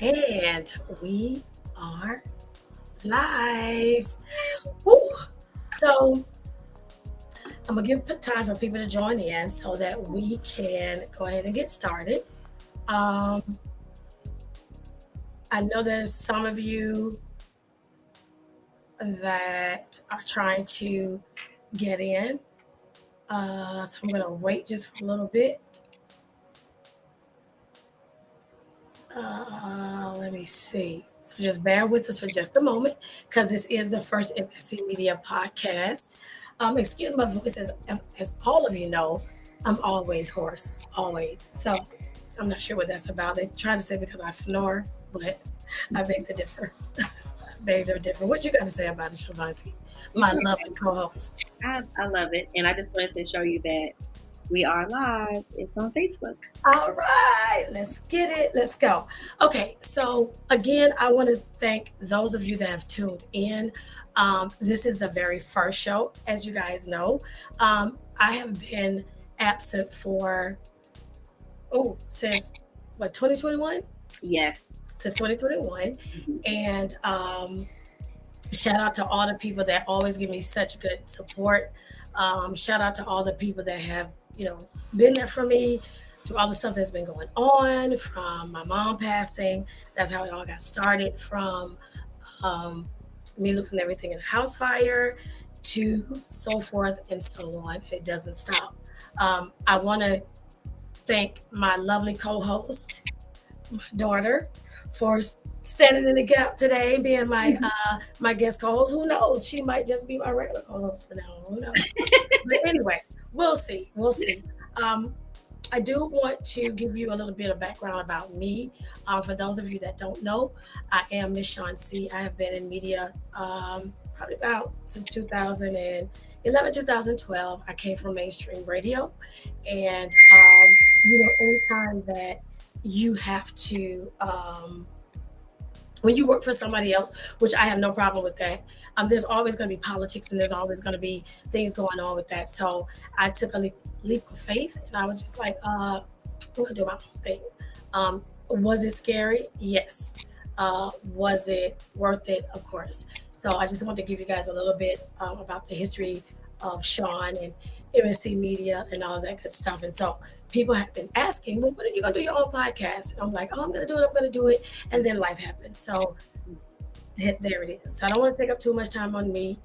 And we are live. Woo. So I'm gonna give time for people to join in so that we can go ahead and get started. Um, I know there's some of you that are trying to get in. So I'm gonna wait just for a little bit. Let me see. So just bear with us for just a moment because this is the first MSC Media Podcast. Excuse my voice, as all of you know, I'm always hoarse, always. So I'm not sure what that's about. They try to say because I snore, but I beg to differ. I beg to differ. What you got to say about it, Shavonte, my lovely co-host? I love it. And I just wanted to show you that we are live. It's on Facebook. All right, let's get it. Let's go. Okay, so again, I want to thank those of you that have tuned in. This is the very first show, as you guys know. I have been absent for, since what, 2021? Yes. Since 2021. Mhm. And shout out to all the people that always give me such good support. Shout out to all the people that have, been there for me through all the stuff that's been going on, from my mom passing. That's how it all got started, from um, me losing everything in a house fire to so forth and so on. It doesn't stop. I want to thank my lovely co-host, my daughter, for standing in the gap today, being my guest co-host. Who knows? She might just be my regular co-host for now. Who knows? But anyway, we'll see. We'll see. Um, I do want to give you a little bit of background about me. For those of you that don't know, I am Miss Shun C. I have been in media probably about since 2011, 2012. I came from mainstream radio. And, anytime that you have to, when you work for somebody else, which I have no problem with that, there's always going to be politics and there's always going to be things going on with that. So I took a leap of faith and I was just like, I'm going to do my own thing. Was it scary? Yes. Was it worth it? Of course. So I just want to give you guys a little bit about the history of Sean and MSC Media and all that good stuff. And so people have been asking, well, when are you going to do your own podcast? And I'm like, oh, I'm going to do it. I'm going to do it. And then life happened. So there it is. So I don't want to take up too much time on me.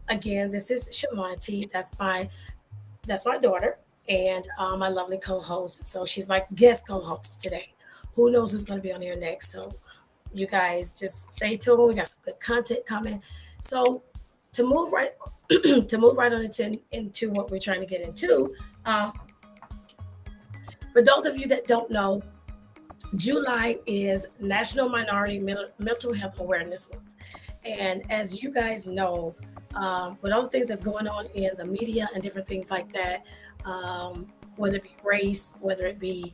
Again, this is Shavonte. That's my daughter and my lovely co-host. So she's my guest co-host today. Who knows who's going to be on here next? So you guys just stay tuned. We got some good content coming. So to move right on into what we're trying to get into. For those of you that don't know, July is National Minority Mental Health Awareness Month. And as you guys know, with all the things that's going on in the media and different things like that, whether it be race, whether it be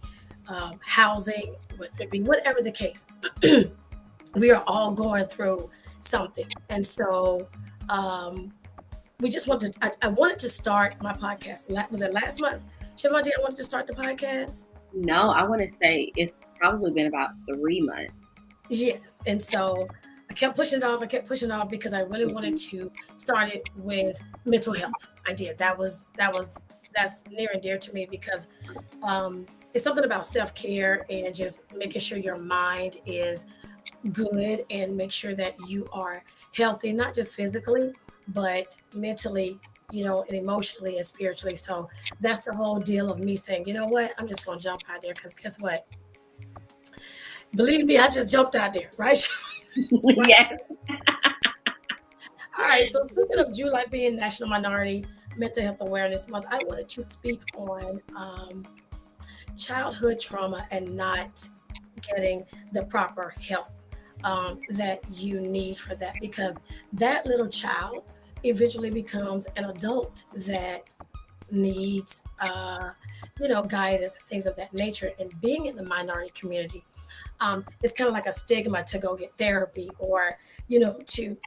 housing, whether it be whatever the case, we are all going through something. And so we just wanted I wanted to start my podcast. Was it last month? Shavonte, I wanted to start the podcast. No, I want to say it's probably been about 3 months. Yes. And so I kept pushing it off because I really wanted to start it with mental health. I did. That's near and dear to me because it's something about self-care and just making sure your mind is good and make sure that you are healthy, not just physically, but mentally, and emotionally and spiritually. So that's the whole deal of me saying, you know what, I'm just going to jump out there because guess what? Believe me, I just jumped out there, right? Yes. All right. So speaking of July being National Minority Mental Health Awareness Month, I wanted to speak on childhood trauma and not getting the proper help that you need for that, because that little child eventually becomes an adult that needs guidance and things of that nature. And being in the minority community, it's kind of like a stigma to go get therapy or to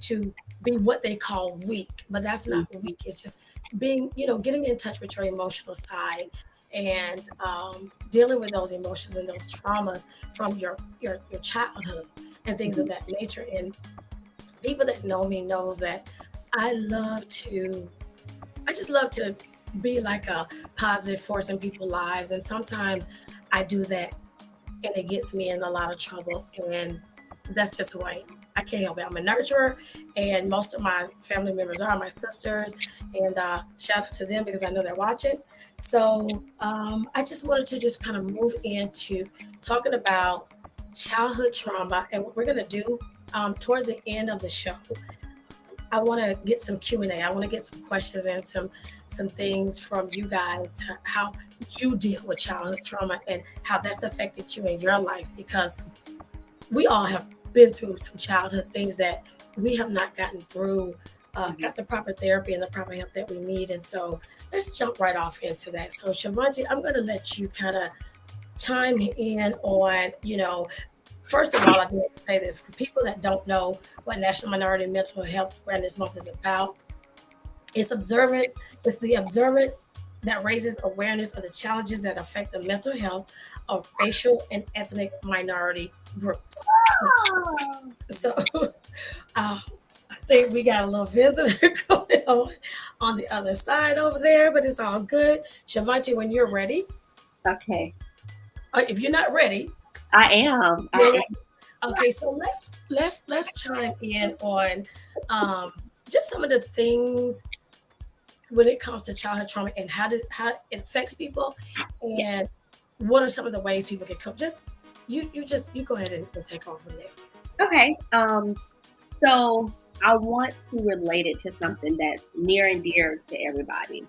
be what they call weak, but that's not weak. It's just being, getting in touch with your emotional side and dealing with those emotions and those traumas from your childhood and things of that nature. And people that know me knows that I love to I just love to be like a positive force in people's lives. And sometimes I do that and it gets me in a lot of trouble. And that's just who I am. I can't help it. I'm a nurturer, and most of my family members are my sisters. And shout out to them because I know they're watching. So I just wanted to just kind of move into talking about childhood trauma and what we're going to do towards the end of the show. I want to get some Q&A. I want to get some questions and some things from you guys to how you deal with childhood trauma and how that's affected you in your life, because we all have been through some childhood things that we have not gotten through, got the proper therapy and the proper help that we need. And so let's jump right off into that. So Shavanti, I'm going to let you kind of chime in on, first of all, I need to say this for people that don't know what National Minority Mental Health Awareness Month is about. It's the observant that raises awareness of the challenges that affect the mental health of racial and ethnic minority groups. So I think we got a little visitor going on the other side over there, but it's all good. Shavanti, when you're ready. Okay. If you're not ready, I am. Okay, so let's chime in on just some of the things when it comes to childhood trauma and how it affects people, and what are some of the ways people can cope. Just you go ahead and take off from there. Okay. So I want to relate it to something that's near and dear to everybody.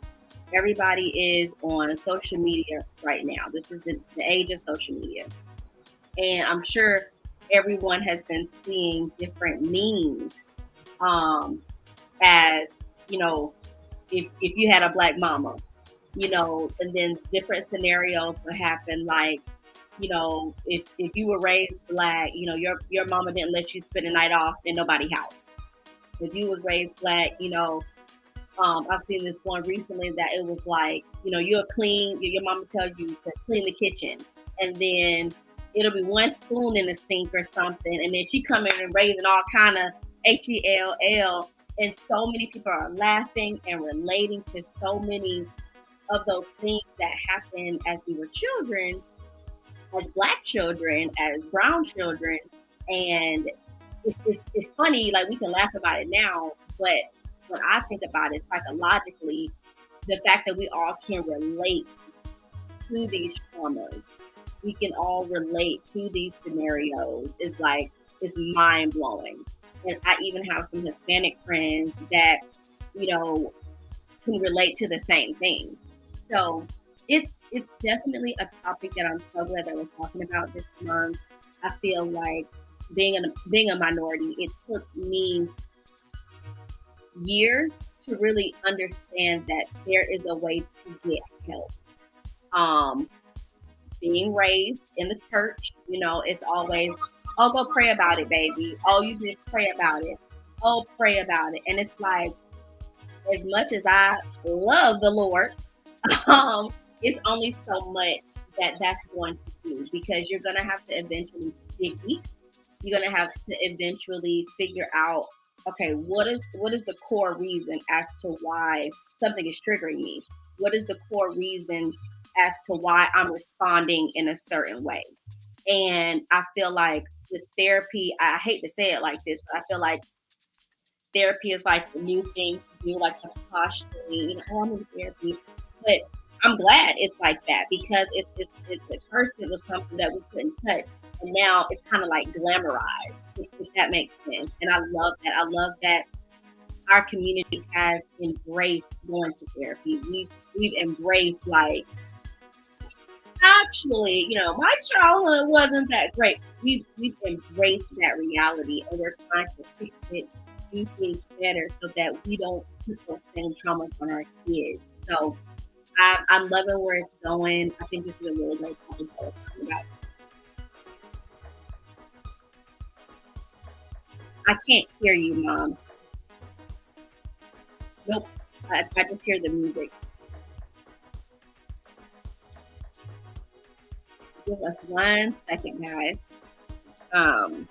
Everybody is on social media right now. This is the age of social media. And I'm sure everyone has been seeing different memes as, if you had a black mama, and then different scenarios would happen, like, if you were raised black, your mama didn't let you spend the night off in nobody's house. If you was raised black, I've seen this one recently that it was like, you're clean, your mama tells you to clean the kitchen, and then it'll be one spoon in the sink or something, and then she come in and raising all kind of HELL, and so many people are laughing and relating to so many of those things that happened as we were children, as black children, as brown children. And it's funny, like we can laugh about it now, but when I think about it psychologically, the fact that we all can relate to these traumas, we can all relate to these scenarios, is mind blowing. And I even have some Hispanic friends that, can relate to the same thing. So it's definitely a topic that I'm so glad that we're talking about this month. I feel like being a minority, it took me years to really understand that there is a way to get help. Being raised in the church, it's always, oh, go pray about it, baby. Oh, you just pray about it. Oh, pray about it. And it's like, as much as I love the Lord, it's only so much that's going to do, because you're going to have to eventually dig deep. You're going to have to eventually figure out, okay, what is the core reason as to why something is triggering me? What is the core reason as to why I'm responding in a certain way? And I feel like with therapy, I hate to say it like this, but I feel like therapy is like the new thing to do, like the posturing, oh, I'm in therapy. But I'm glad it's like that, because it's at first it was something that we couldn't touch, and now it's kind of like glamorized, if that makes sense. And I love that. I love that our community has embraced going to therapy. We've embraced, like, actually, my childhood wasn't that great. We've embraced that reality, and we're trying to fix it, do things better, so that we don't put those same traumas on our kids. So I'm loving where it's going. I think this is a really great topic to talk about. I can't hear you, Mom. Nope. I just hear the music. Give us 1 second, guys. Um,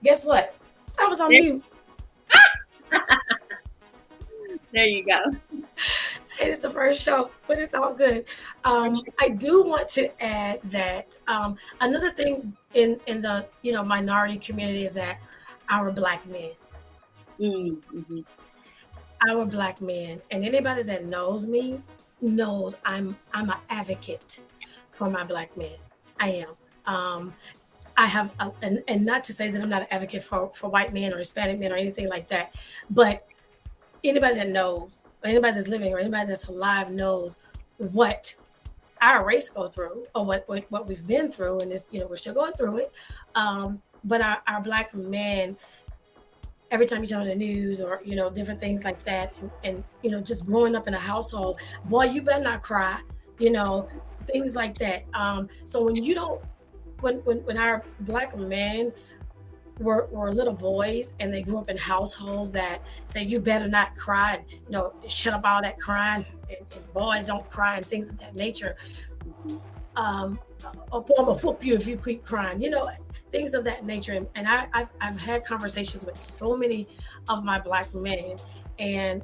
Guess what? I was on there, mute. there you go. It's the first show, but it's all good. I do want to add that another thing in the minority community is that our black men, Mm-hmm. our black men, and anybody that knows me knows I'm an advocate for my black men. I am. I have, and not to say that I'm not an advocate for white men or Hispanic men or anything like that, but anybody that knows, or anybody that's living, or anybody that's alive knows what our race go through, or what we've been through, and this, we're still going through it. But our black men, every time you turn on the news or different things like that, and just growing up in a household, boy, you better not cry, you know, things like that. So when you don't, when our black men were little boys and they grew up in households that say you better not cry, and shut up all that crying, and boys don't cry and things of that nature. um or I'm gonna whoop you if you keep crying, things of that nature. And I've had conversations with so many of my black men, and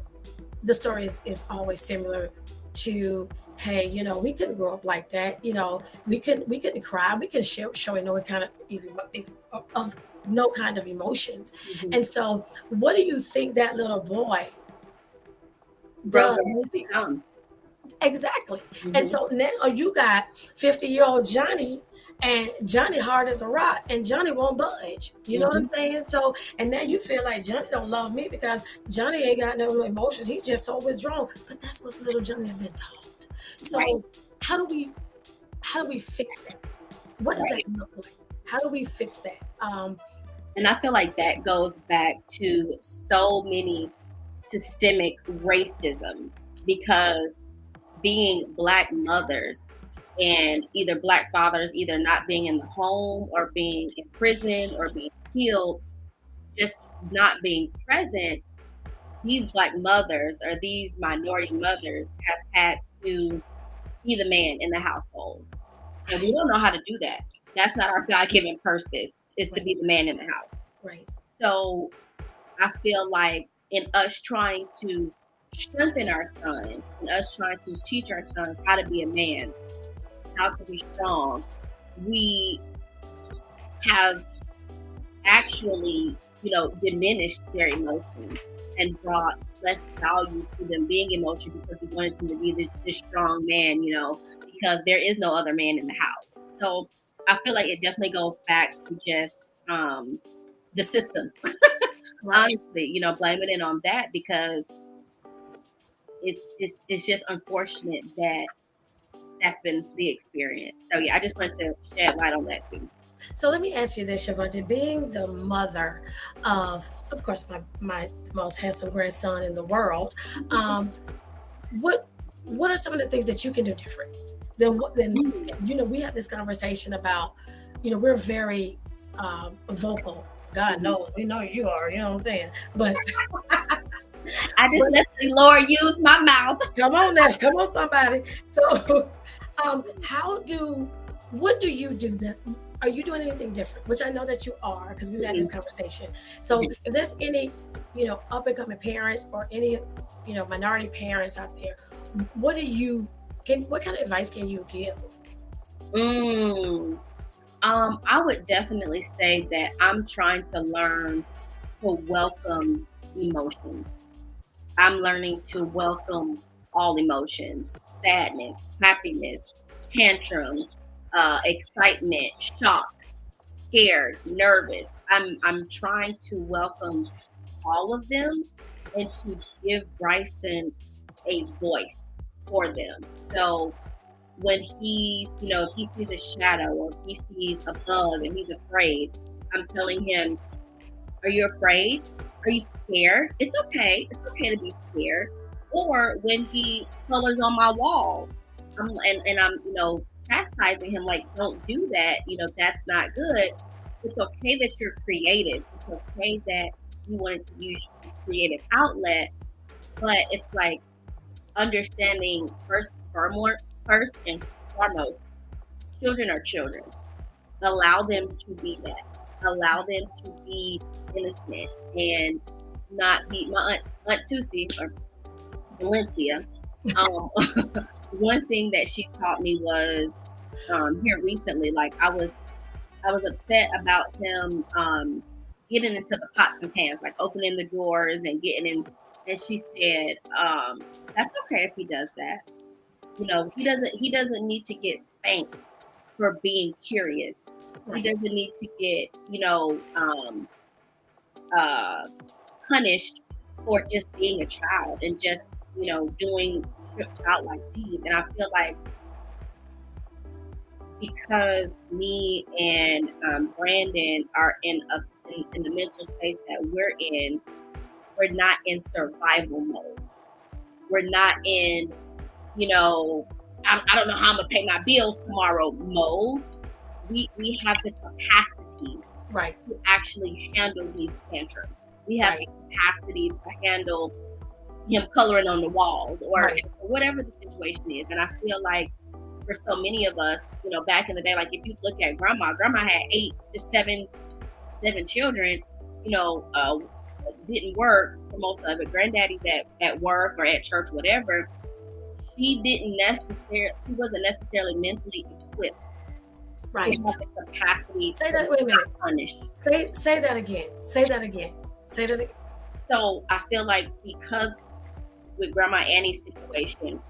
the story is always similar to, hey, we couldn't grow up like that. We couldn't cry. We can show no kind of no kind of emotions. Mm-hmm. And so, what do you think that little boy Grows does? up to become. Exactly. And Mm-hmm. so now you got 50-year-old Johnny, and Johnny hard as a rock, and Johnny won't budge. You know what I'm Mm-hmm. saying? So, and now you feel like Johnny don't love me because Johnny ain't got no emotions. He's just so withdrawn. But that's what little Johnny has been taught. Right. So how do we fix that? What does Right. that look like? How do we fix that? And I feel like that goes back to so many systemic racism, because being black mothers and either black fathers either not being in the home or being in prison or being killed, just not being present, these black mothers or these minority mothers have had to be the man in the household. And we don't know how to do that. That's not our God-given purpose, is to be the man in the house. Right. So I feel like in us trying to strengthen our sons, and us trying to teach our sons how to be a man, how to be strong, we have actually, diminished their emotions and brought less value to them being emotional, because we wanted them to be this strong man, because there is no other man in the house. So I feel like it definitely goes back to just the system. Right. Honestly, blaming it on that, because it's just unfortunate that that's been the experience. So yeah, I just wanted to shed light on that too. So let me ask you this, Shavante, being the mother of course, my most handsome grandson in the world, um, what what are some of the things that you can do different than we have this conversation about, we're very vocal. God knows, we know you are, you know what I'm saying? But I just let the Lord use my mouth. come on now, come on, somebody. So, what do you do? This, are you doing anything different? Which I know that you are, because we've had this conversation. So, if there's any, up and coming parents or any, minority parents out there, what kind of advice can you give? Mm. I would definitely say that I'm trying to learn to welcome emotions. I'm learning to welcome all emotions: sadness, happiness, tantrums, excitement, shock, scared, nervous. I'm trying to welcome all of them and to give Bryson a voice for them. So when if he sees a shadow or if he sees a bug and he's afraid, I'm telling him, are you afraid? Are you scared? It's okay. It's okay to be scared. Or when he colors on my wall, I'm chastising him, like, don't do that. That's not good. It's okay that you're creative. It's okay that you wanted to use your creative outlet, but it's like understanding first and foremost, children are children. Allow them to be that. Allow them to be innocent and not be my aunt Tusi or Valencia. One thing that she taught me was here recently. Like I was upset about him getting into the pots and pans, like opening the drawers and getting in. And she said, "That's okay if he does that. You know, he doesn't need to get spanked for being curious. He doesn't need to get, punished for just being a child and just, doing childlike deeds." And I feel like because me and Brandon are in the mental space that we're not in survival mode. We're not in, I don't know how I'm gonna pay my bills tomorrow mode. We have the capacity to actually handle these tantrums. We have the capacity to handle him coloring on the walls or whatever the situation is. And I feel like for so many of us, back in the day, like if you look at grandma had 8 to 7 children, didn't work for most of it. Granddaddy's at work or at church, whatever. She wasn't necessarily mentally equipped. Right. To have the capacity. Say that. Wait a minute. Punish. Say that again. Say that again. So I feel like because with Grandma Annie's situation,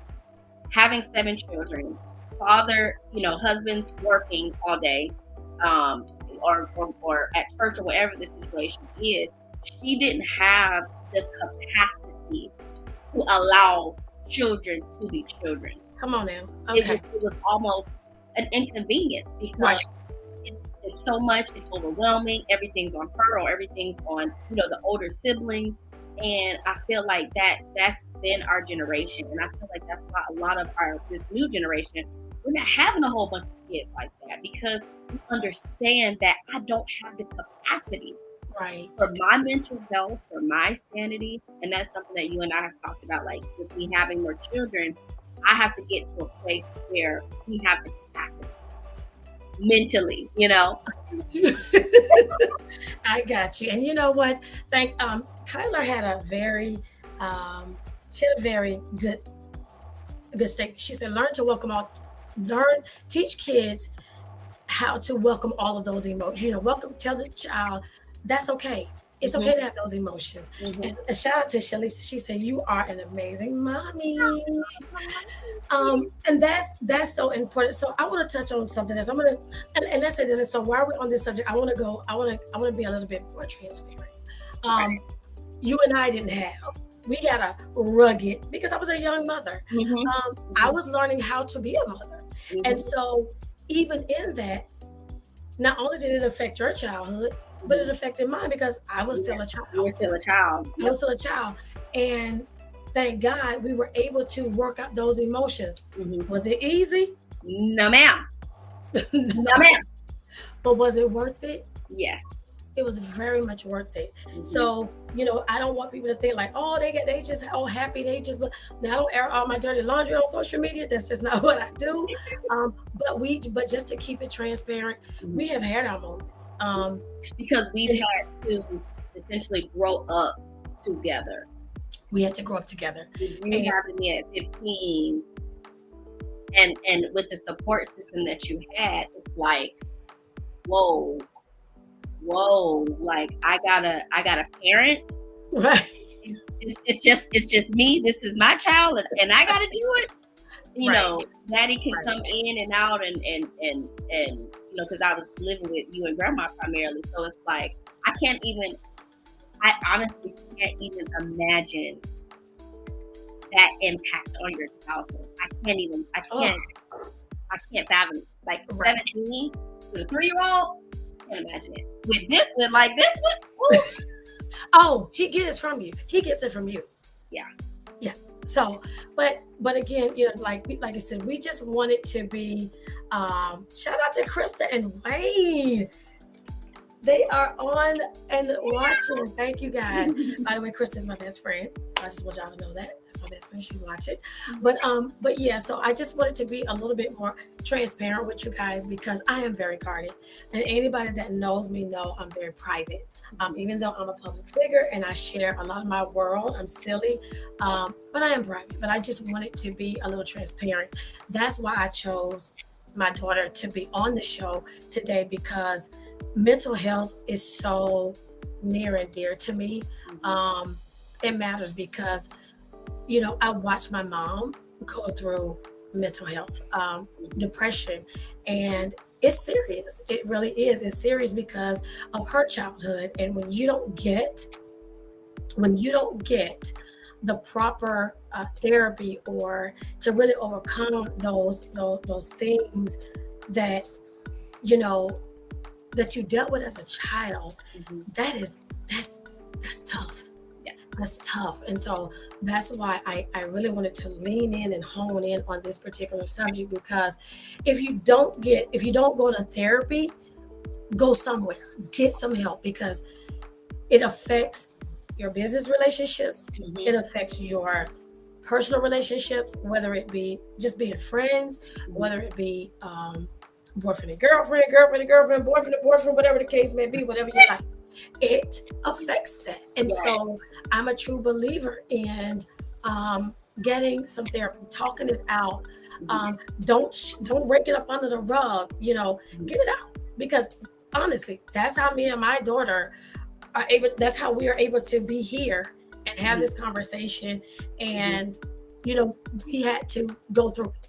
having 7 children, father, husband's working all day, or at church or whatever the situation is, she didn't have the capacity to allow children to be children. Come on now. Okay. It was almost an inconvenience because it's so much, it's overwhelming. Everything's on her or everything's on, the older siblings. And I feel like that's been our generation. And I feel like that's why a lot of this new generation, we're not having a whole bunch of kids like that because we understand that I don't have the capacity for my mental health, for my sanity. And that's something that you and I have talked about, like with me having more children, I have to get to a place where we have the capacity mentally, I got you. And you know what? Kyler had a very good statement. She said, teach kids how to welcome all of those emotions. Tell the child that's okay. It's okay to have those emotions. And a shout out to Shalisa. She said, "You are an amazing mommy." And that's so important. So I want to touch on something else. And that's it. So while we're on this subject, I want to be a little bit more transparent. You and I didn't have. We got a rugged because I was a young mother. I was learning how to be a mother, and so even in that, not only did it affect your childhood, but it affected mine because I was still a child. You were still a child. I was still a child. And thank God we were able to work out those emotions. Was it easy? No, ma'am. No, ma'am. But was it worth it? Yes. It was very much worth it. So, I don't want people to think like, oh, they just all happy. I don't air all my dirty laundry on social media. That's just not what I do. But just to keep it transparent, we have had our moments. Because we've had to essentially grow up together. We had to grow up together. You having me at 15 and with the support system that you had, it's like, whoa, like I got a parent. Right. It's just me. This is my child and I gotta do it. Daddy can come in and out and because I was living with you and grandma primarily. So it's like I honestly can't even imagine that impact on your childhood. I can't fathom it. Like 17 with a 3-year-old, I can't imagine it. With like this one. Oh, he gets it from you. He gets it from you. Yeah. Yeah. So, but again, like I said, we just wanted to be. Shout out to Krista and Wayne. They are on and watching. Thank you guys. By the way, Kristen's my best friend. So I just want y'all to know that. That's my best friend. She's watching. But yeah, so I just wanted to be a little bit more transparent with you guys because I am very guarded. And anybody that knows me know I'm very private. Even though I'm a public figure and I share a lot of my world, I'm silly. But I am private. But I just wanted to be a little transparent. That's why I chose my daughter to be on the show today because mental health is so near and dear to me. It matters because, I watched my mom go through mental health, depression, and it's serious. It really is. It's serious because of her childhood. And when you don't get the proper therapy or to really overcome those things that you know that you dealt with as a child, that's tough. Yeah. That's tough. And so that's why I really wanted to lean in and hone in on this particular subject because if you don't go to therapy, go somewhere, get some help because it affects your business relationships. It affects your personal relationships, whether it be just being friends, whether it be boyfriend and girlfriend, girlfriend and girlfriend, boyfriend and boyfriend, whatever the case may be, whatever you like. It affects that. And so I'm a true believer in getting some therapy, talking it out. Don't rake it up under the rug, get it out. Because honestly, that's how me and my daughter that's how we are able to be here and have this conversation. And, we had to go through it.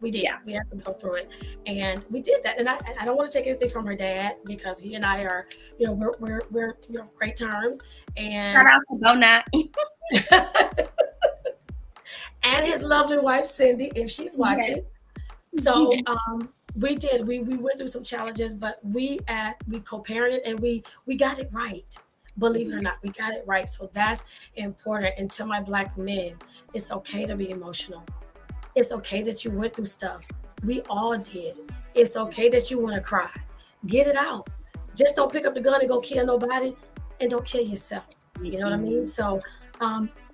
We did. We had to go through it, and we did that. And I don't want to take anything from her dad because he and I are, we're on great terms. And shout out to Donut and his lovely wife Cindy, if she's watching. So we did. We went through some challenges, but we co-parented and we got it right. Believe it or not, we got it right. So that's important. And to my Black men, it's okay to be emotional. It's okay that you went through stuff. We all did. It's okay that you want to cry. Get it out. Just don't pick up the gun and go kill nobody, and don't kill yourself. You know what I mean? So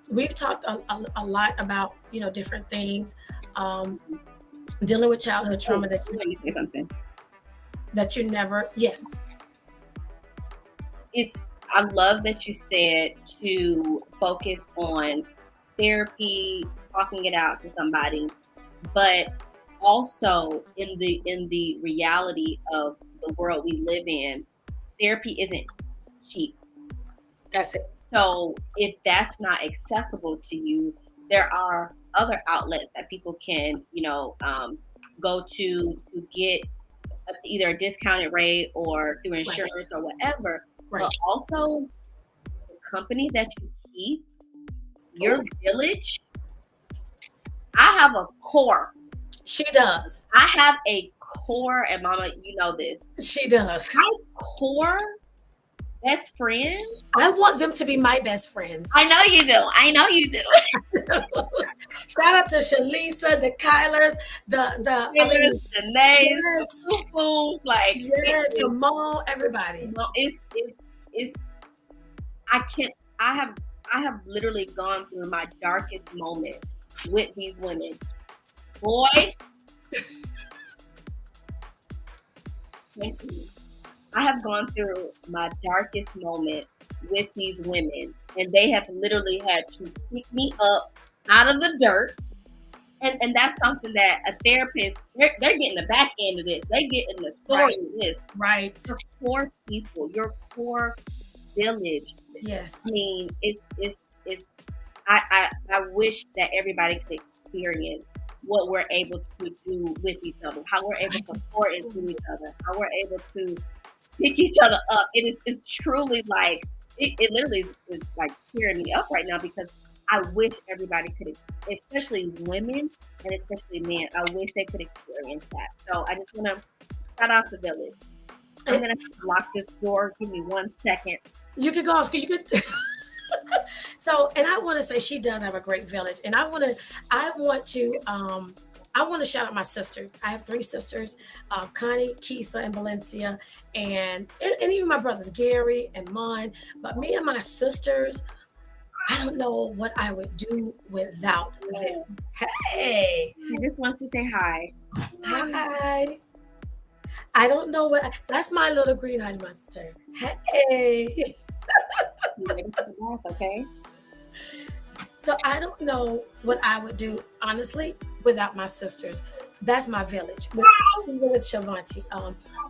we've talked a lot about different things, dealing with childhood trauma you say something that you never. Yes. I love that you said to focus on therapy, talking it out to somebody, but also in the reality of the world we live in, therapy isn't cheap. That's it. So if that's not accessible to you, there are other outlets that people can, go to get either a discounted rate or through insurance or whatever. Right. But also the company that you keep, your village. I have a core. She does. I have a core, and Mama, you know this. She does. My core best friend. I want them to be my best friends. I know you do. Shout out to Shalisa, the Kylers, the Nays, Fools, like Simone, everybody. No, it's. I have literally gone through my darkest moment with these women. Boy, I have gone through my darkest moment with these women, and they have literally had to pick me up out of the dirt. And that's something that a therapist, they're getting the back end of this. They're getting the story of this. Right. Your core people, your core village. Yes. I mean, it's I wish that everybody could experience what we're able to do with each other, how we're able to pour into each other, how we're able to pick each other up. It's truly like, it literally is like tearing me up right now because I wish everybody could, especially women and especially men, I wish they could experience that. So I just want to shout out the village. I'm going to lock this door. Give me 1 second. You could go off. You could. So, and I want to say she does have a great village, and I want to I want to shout out my sisters. I have three sisters, Connie, Kisa, and Valencia, and even my brothers, Gary and Mon. But me and my sisters, I don't know what I would do without them. Hey, He just wants to say hi. hi. I don't know that's my little green-eyed monster. Hey. You ready for the bath, okay? So I don't know what I would do, honestly, without my sisters. That's my village. With Shavanti.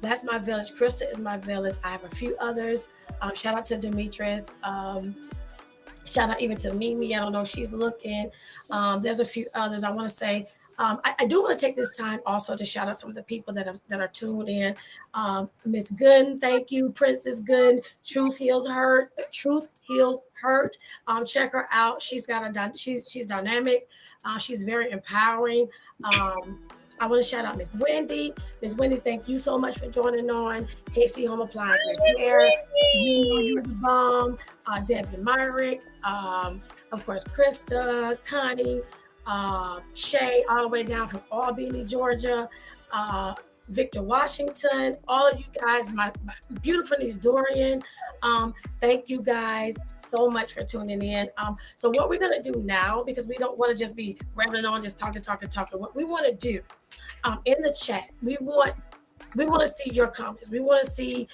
That's my village. Krista is my village. I have a few others. Shout out to Demetrius. Shout out even to Mimi. I don't know if she's looking. There's a few others. I want to say I do want to take this time also to shout out some of the people that are tuned in. Miss Gunn, thank you. Princess Gunn. Truth Heals Hurt. Truth Heals Hurt. Check her out. She's she's dynamic. She's very empowering. I want to shout out Miss Wendy. Miss Wendy, thank you so much for joining on. KC Home Appliance Repair. You know you're the bomb. Debbie Myrick. Of course, Krista, Connie, Shay, all the way down from Albany, Georgia. Victor Washington, all of you guys, my beautiful niece Dorian. Thank you guys so much for tuning in. So what we're gonna do now, because we don't want to just be rambling on, just talking. What we want to do in the chat, we want to see your comments. We want to see,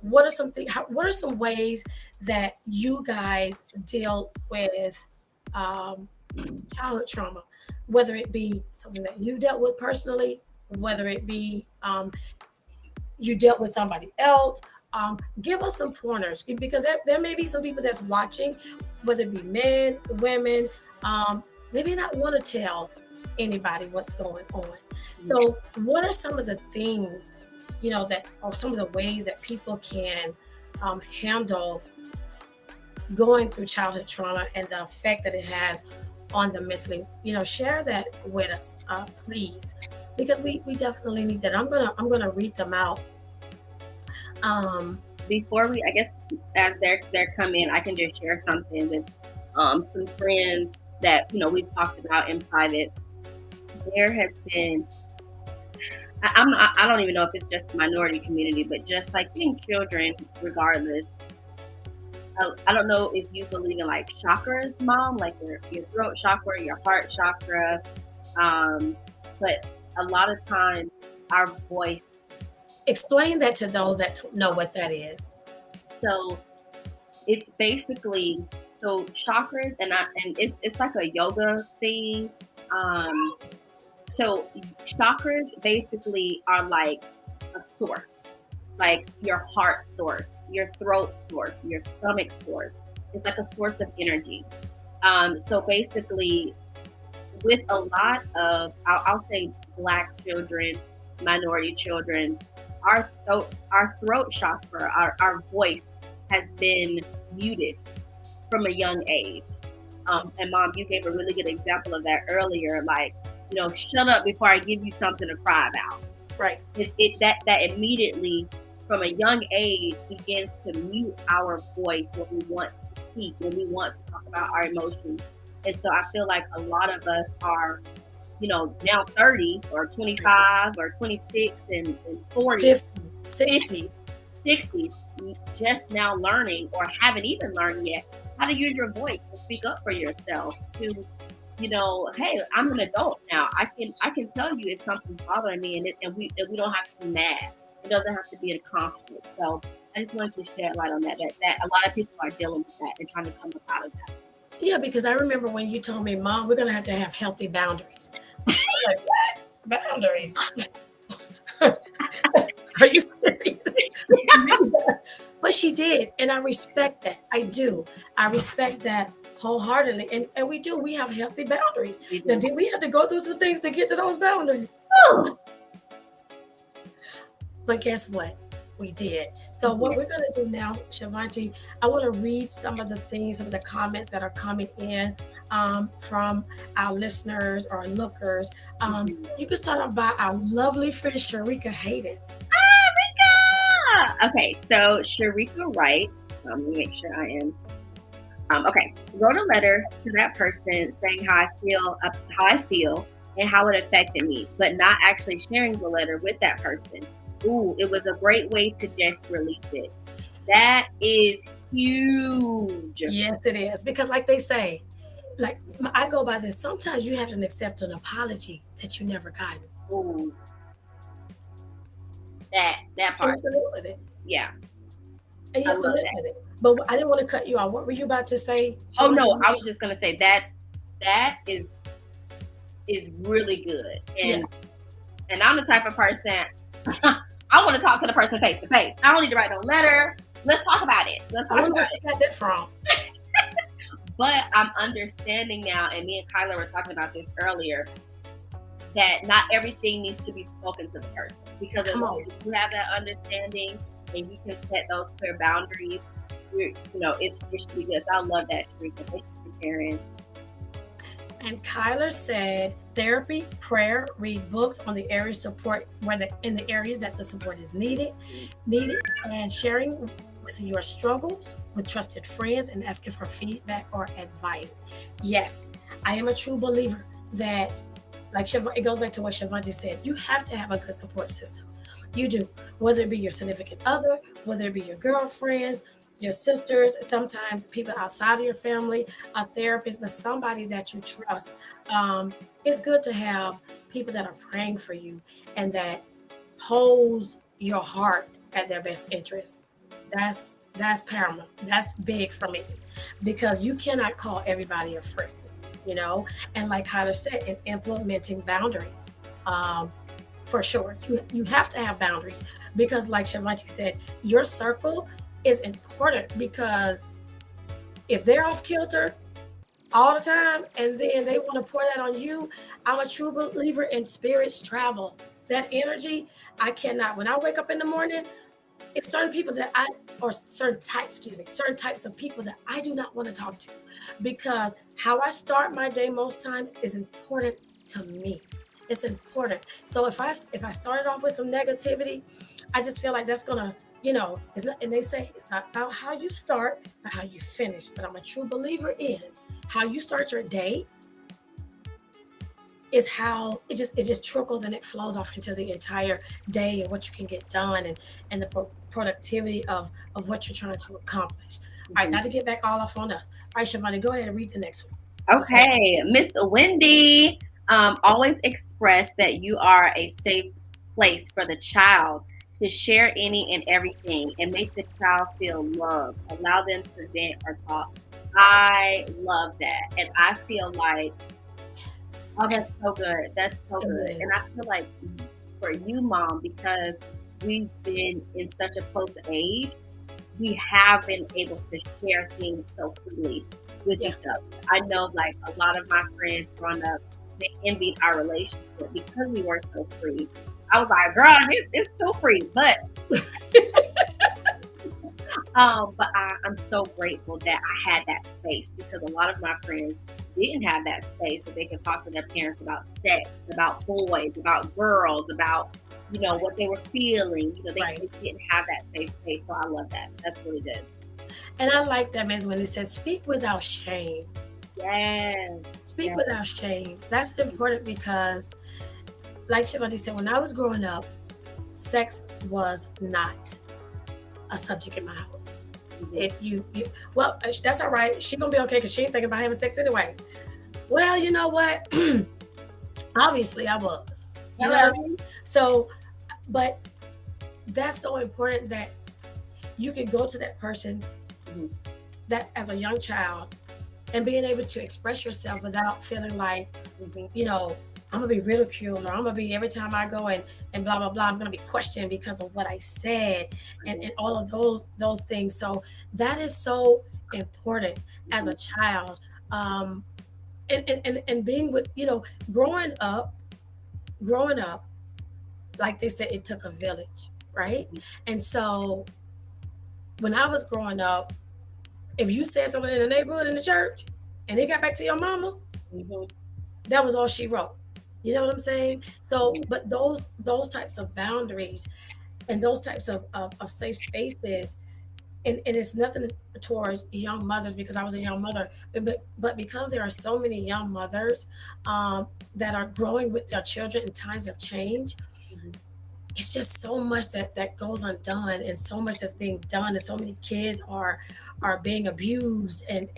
what are some ways that you guys deal with childhood trauma, whether it be something that you dealt with personally, whether it be you dealt with somebody else. Give us some pointers, because there may be some people that's watching, whether it be men, women, they may not want to tell anybody what's going on. So what are some of the things, that or some of the ways that people can handle going through childhood trauma and the effect that it has on them mentally? Share that with us, please, because we definitely need that. I'm gonna read them out. Before I guess as they're coming, I can just share something with some friends that we've talked about in private. There has been, I don't even know if it's just the minority community, but just like being children, regardless. I don't know if you believe in like chakras, Mom, like your throat chakra, your heart chakra, but a lot of times our voice. Explain that to those that don't know what that is. So it's basically chakras, and it's like a yoga thing. So chakras basically are like a source, like your heart source, your throat source, your stomach source. It's like a source of energy. So basically, with a lot of, I'll say Black children, minority children, our throat chakra, our voice has been muted from a young age. And Mom, you gave a really good example of that earlier, like, shut up before I give you something to cry about. Right. That immediately, from a young age, begins to mute our voice when we want to speak, when we want to talk about our emotions. And so I feel like a lot of us are, now 30 or 25 or 26 and 40, 50, 60s, 60s, just now learning, or haven't even learned yet, how to use your voice to speak up for yourself, to, hey, I'm an adult now. I can tell you if something's bothering me, and we don't have to be mad. It doesn't have to be a conflict. So I just wanted to shed light on that a lot of people are dealing with that and trying to come up out of that. Yeah, because I remember when you told me, Mom, we're going to have healthy boundaries. I'm like, what? Boundaries? Are you serious? But she did. And I respect that. I do. I respect that wholeheartedly. And we do. We have healthy boundaries. Now, did we have to go through some things to get to those boundaries? Oh. But guess what? We did. So what we're going to do now, Shavanti, I want to read some of the comments that are coming in from our listeners or lookers. You can start off by our lovely friend, Sharika Hayden. Rika! Okay, so Sharika writes, let me make sure I am. Okay, wrote a letter to that person saying how I feel and how it affected me, but not actually sharing the letter with that person. Ooh, it was a great way to just release it. That is huge. Yes, it is. Because like they say, like I go by this, sometimes you have to accept an apology that you never gotten. Ooh, that And you part. have to live with it. Yeah, And you I have to love live that. with it. But I didn't want to cut you off. What were you about to say, Oh no, Shavonte? I was just gonna say that is really good. Yes. And I'm the type of person I want to talk to the person face to face. I don't need to write no letter. Let's talk about it. Let's I talk wonder where about she it. got that from. But I'm understanding now, and me and Kyla were talking about this earlier, that not everything needs to be spoken to the person. Because as long as you have that understanding and you can set those clear boundaries, it should be good. So I love that, Sharika. Thank you for sharing. And Kyler said therapy, prayer, read books on the areas support whether in the areas that the support is needed, and sharing with your struggles with trusted friends and asking for feedback or advice. Yes, I am a true believer that like it goes back to what Shavonte said, you have to have a good support system. You do, whether it be your significant other, whether it be your girlfriends, your sisters, sometimes people outside of your family, a therapist, but somebody that you trust. It's good to have people that are praying for you and that holds your heart at their best interest. That's paramount. That's big for me because you cannot call everybody a friend, you know. And like Kyler said, it's implementing boundaries. For sure, you have to have boundaries because, like Shavonte said, your circle is important because if they're off kilter all the time and then they want to pour that on you, I'm a true believer in spirits travel. That energy, I cannot. When I wake up in the morning, it's certain people that or certain types of people that I do not want to talk to because how I start my day most time is important to me. It's important. So if I started off with some negativity, I just feel like that's gonna, it's not. And they say it's not about how you start, but how you finish. But I'm a true believer in how you start your day is how it just trickles and it flows off into the entire day and what you can get done and the productivity of what you're trying to accomplish. All right, now to get back all off on us. All right, Shavonte, go ahead and read the next one. Okay, Miss Wendy, always express that you are a safe place for the child to share any and everything and make the child feel loved. Allow them to vent or talk. I love that. And I feel like, oh, that's so good. That's so good. And I feel like for you, Mom, because we've been in such a close age, we have been able to share things so freely with each other. I know, like, a lot of my friends growing up, they envied our relationship because we were so free. I was like, girl, it's too free, but I'm so grateful that I had that space because a lot of my friends didn't have that space where they could talk to their parents about sex, about boys, about girls, about what they were feeling. They didn't have that safe space, so I love that. That's really good. And I like that, Ms. Wendy says, speak without shame. Yes. Speak without shame. That's important because, like Shavonte said, when I was growing up, sex was not a subject in my house. Well, that's all right. She gonna be okay because she ain't thinking about having sex anyway. Well, you know what? Obviously, I was. You know what I mean? So, but that's so important that you can go to that person that as a young child and being able to express yourself without feeling like, I'm gonna be ridiculed or I'm gonna be every time I go and blah blah blah, I'm gonna be questioned because of what I said and all of those things. So that is so important as a child. And being with, growing up, like they said, it took a village, right? And so when I was growing up, if you said something in the neighborhood in the church and it got back to your mama, that was all she wrote. You know what I'm saying? So, but those types of boundaries and those types of safe spaces, and it's nothing towards young mothers because I was a young mother, but because there are so many young mothers that are growing with their children and times have changed, Mhm. it's just so much that goes undone and so much that's being done and so many kids are being abused and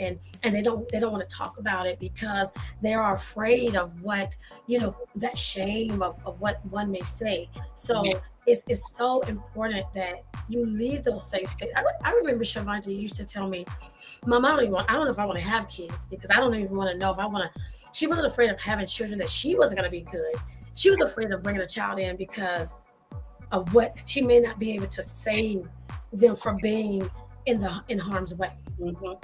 they don't want to talk about it because they are afraid of what that shame of what one may say. Yeah. So it's so important that you leave those safe spaces. I remember Shavante used to tell me, Mom, I don't know if I want to have kids because I don't even want to know if I want to. She wasn't afraid of having children that she wasn't going to be good. She was afraid of bringing a child in because of what she may not be able to save them from being in harm's way. Mhm.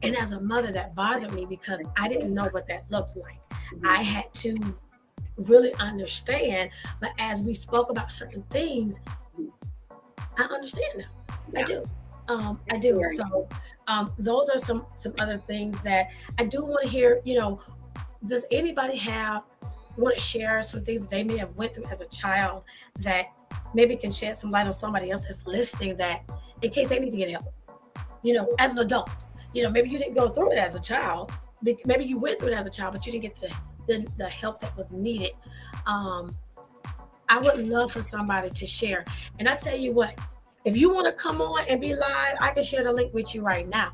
And as a mother, that bothered me because I didn't know what that looked like. Mhm. I had to really understand. But as we spoke about certain things, Mhm. I understand now. I Yeah. do. I It's do. very So those are some other things that I do want to hear. Does anybody have want to share some things that they may have went through as a child that maybe can shed some light on somebody else that's listening that in case they need to get help, as an adult. Maybe you didn't go through it as a child. Maybe you went through it as a child, but you didn't get the help that was needed. Um, I would love for somebody to share. And I tell you what, if you want to come on and be live, I can share the link with you right now.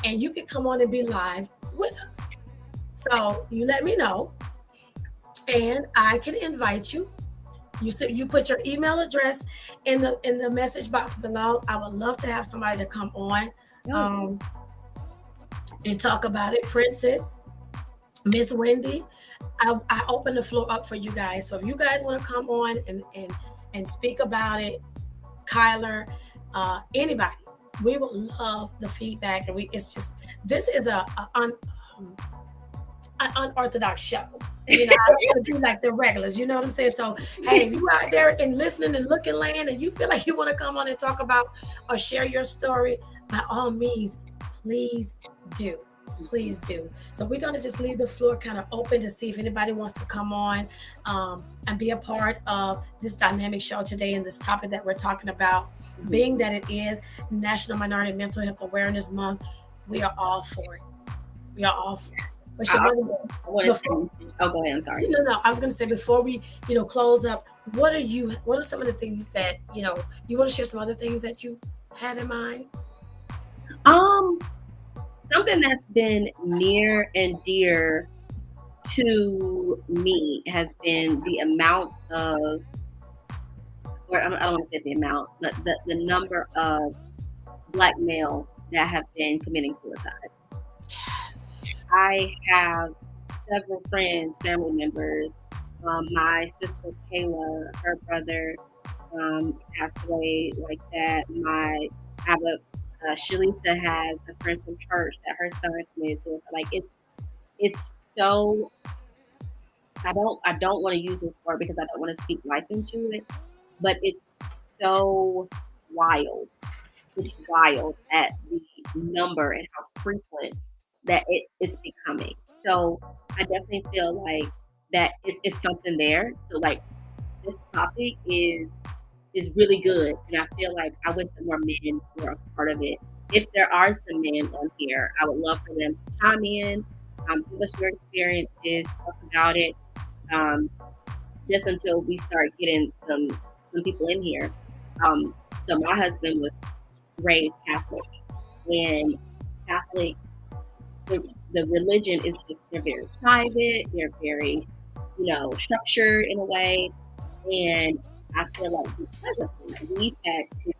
And you can come on and be live with us. So you let me know and I can invite you. You said you put your email address in the message box below. I would love to have somebody to come on no. um, and talk about it. Princess, Miss Wendy, I open the floor up for you guys. So if you guys want to come on and speak about it, Kyler, anybody, we would love the feedback. And it's just this is um, an unorthodox show. I don't want to be like the regulars. You know what I'm saying? So, hey, if you out there and listening and looking, land, and you feel like you want to come on and talk about or share your story, by all means, please do. Please do. So we're going to just leave the floor kind of open to see if anybody wants to come on and be a part of this dynamic show today and this topic that we're talking about. Mhm. Being that it is National Minority Mental Health Awareness Month, we are all for it. We are all for it. But I, Shavonda, I want to before say, oh, go ahead. I'm sorry. no, I was going to say before we close up, what are some of the things that you want to share some other things that you had in mind? Um, Something that's been near and dear to me has been the amount of, or I don't want to say the amount, but the number of Black males that have been committing suicide. Yes. I have several friends, family members. My sister Kayla, her brother passed away like that. I have Shalisa has a friend from church that her son committed suicide. Like it's so I don't want to use this word because I don't want to speak life into it, but it's so wild. It's wild at the number and how frequent that it's becoming. So I definitely feel like that is something there. So like this topic is really good, and I feel like I wish that more men were a part of it. If there are some men on here, I would love for them to chime in, give us your experiences, talk about it, um, just until we start getting some people in here. So my husband was raised Catholic, and Catholic, the religion is just they're very private, they're very structured in a way, and I feel like because of that, we've had to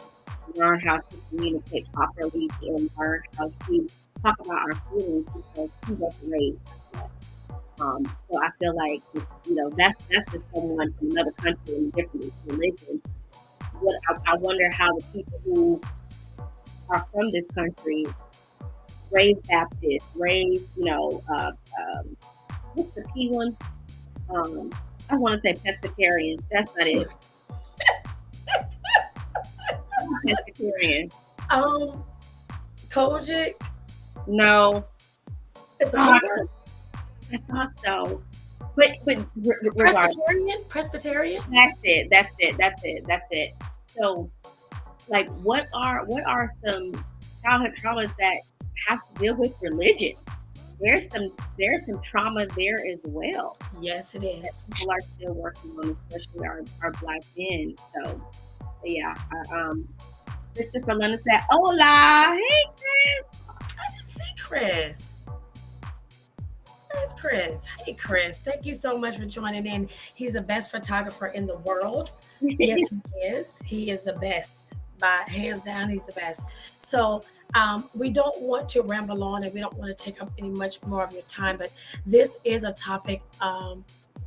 learn how to communicate properly and learn how to talk about our feelings because he wasn't raised like that. So I feel like that's just someone from another country and different religion. I wonder how the people who are from this country, raised Baptist, raised what's the P one? Um, I want to say Presbyterian. That's not it. Presbyterian. Um, Kojic, No, it's a oh, big word. I thought so. But regardless, Presbyterian. that's it. That's it. That's it. That's it. So like what are some childhood traumas that have to deal with religion? There's some trauma there as well Yes, it that is. people are still working on, especially our black men. So yeah, Christopher London said, "Hola, hey Chris." I didn't see Chris. Where's Chris? Hey, Chris. Thank you so much for joining in. He's the best photographer in the world. Yes, he is. He is the best. By hands down, he's the best. So we don't want to ramble on and we don't want to take up any much more of your time, but this is a topic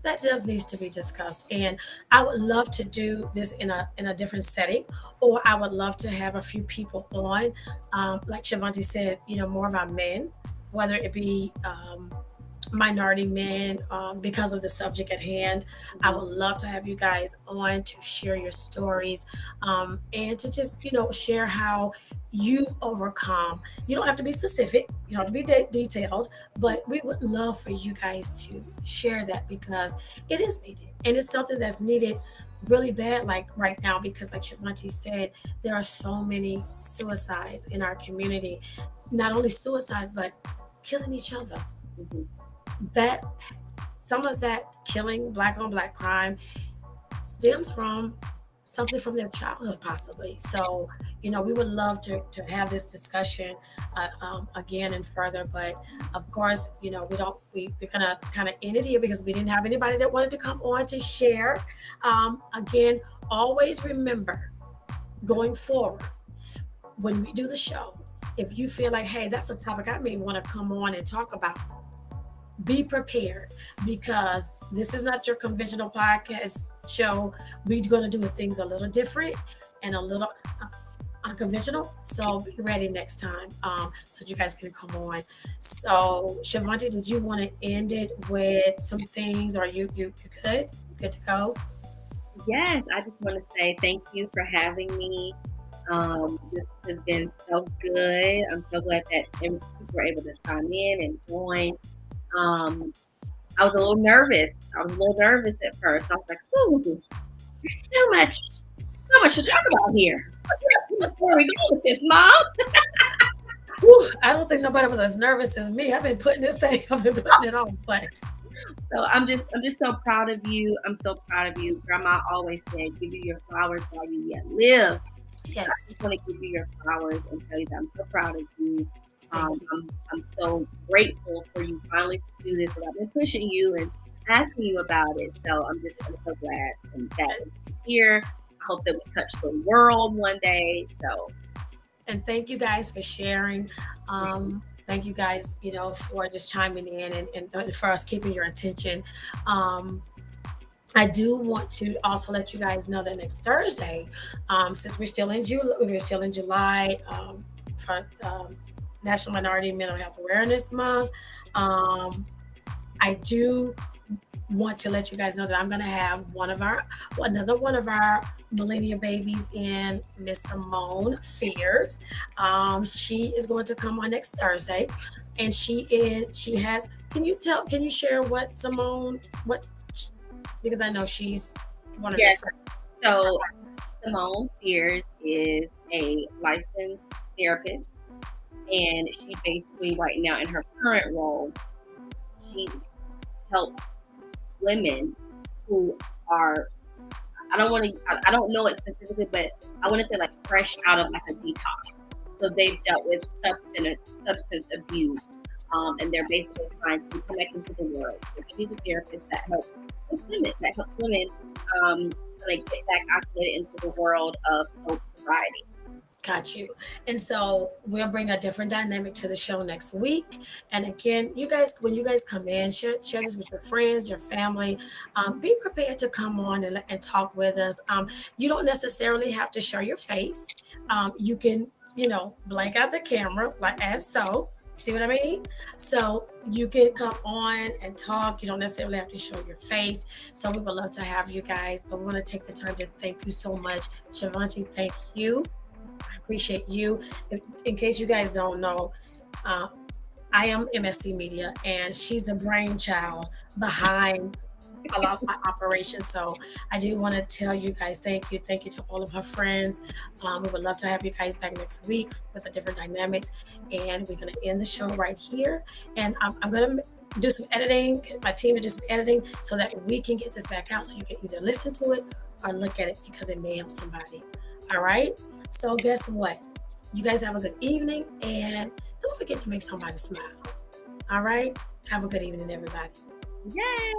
that does needs to be discussed. And I would love to do this in a different setting, or I would love to have a few people on, like Shavanti said, more of our men, whether it be minority men, because of the subject at hand. I would love to have you guys on to share your stories, and to just, share how you've overcome. You don't have to be specific, you don't have to be detailed, but we would love for you guys to share that because it is needed and it's something that's needed really bad, like right now, because like Shavanti said, there are so many suicides in our community. Not only suicides, but killing each other. Mhm. That some of that killing, black on black crime, stems from something from their childhood, possibly. So, we would love to have this discussion, again and further. But of course, we're gonna kind of end it here because we didn't have anybody that wanted to come on to share. Again, always remember, going forward, when we do the show, if you feel like, hey, that's a topic I may want to come on and talk about, be prepared, because this is not your conventional podcast show. We're going to do things a little different and a little unconventional. So be ready next time, so you guys can come on. So, Shavanti, did you want to end it with some things, or you good? Good to go? Yes, I just want to say thank you for having me. This has been so good. I'm so glad that people were able to chime in and join. Um, I was a little nervous. I was a little nervous at first. I was like, "Ooh, there's so much to talk about here. Where are we going with this, Mom?" Whew, I don't think nobody was as nervous as me. I've been putting this thing, I've been putting it on, but So I'm just so proud of you. I'm so proud of you. Grandma always said, "Give you your flowers while you yet live." I yes, just want to give you your flowers and tell you that I'm so proud of you. thank you. I'm so grateful for you finally to do this. And I've been pushing you and asking you about it. So I'm so glad and that it's here. I hope that we touch the world one day. So And thank you guys for sharing. Thank you guys, for just chiming in, and for us keeping your attention. Um, I do want to also let you guys know that next Thursday, since we're still in July, for National Minority Mental Health Awareness Month. Um, I do want to let you guys know that I'm going to have another one of our millennial babies in, Miss Simone Fears. She is going to come on next Thursday, and she has. Can you share what Simone what? Because I know she's one of your yes, friends. so Simone Fears is a licensed therapist, and she basically right now in her current role, she helps women who are I don't know it specifically, but I want to say like fresh out of like a detox. So they've dealt with substance abuse, and they're basically trying to connect into the world. So she's a therapist that helps women, like get back acclimated into the world of sobriety. Got you. And so we'll bring a different dynamic to the show next week. And again, you guys, when you guys come in, share this with your friends, your family. Be prepared to come on and talk with us. You don't necessarily have to show your face. You can, blank out the camera, like as so. See what I mean? So you can come on and talk. You don't necessarily have to show your face. So we would love to have you guys. But we want to take the time to thank you so much. Shavanti, thank you. I appreciate you. In case you guys don't know, uh, I am MSC Media, and she's the brainchild behind I lost my operation. So I do want to tell you guys thank you. Thank you to all of her friends. We would love to have you guys back next week with the different dynamics. And we're going to end the show right here. And I'm going to do some editing, get my team to do some editing so that we can get this back out so you can either listen to it or look at it because it may help somebody. All right. So guess what? You guys have a good evening and don't forget to make somebody smile. All right. Have a good evening, everybody. Yay!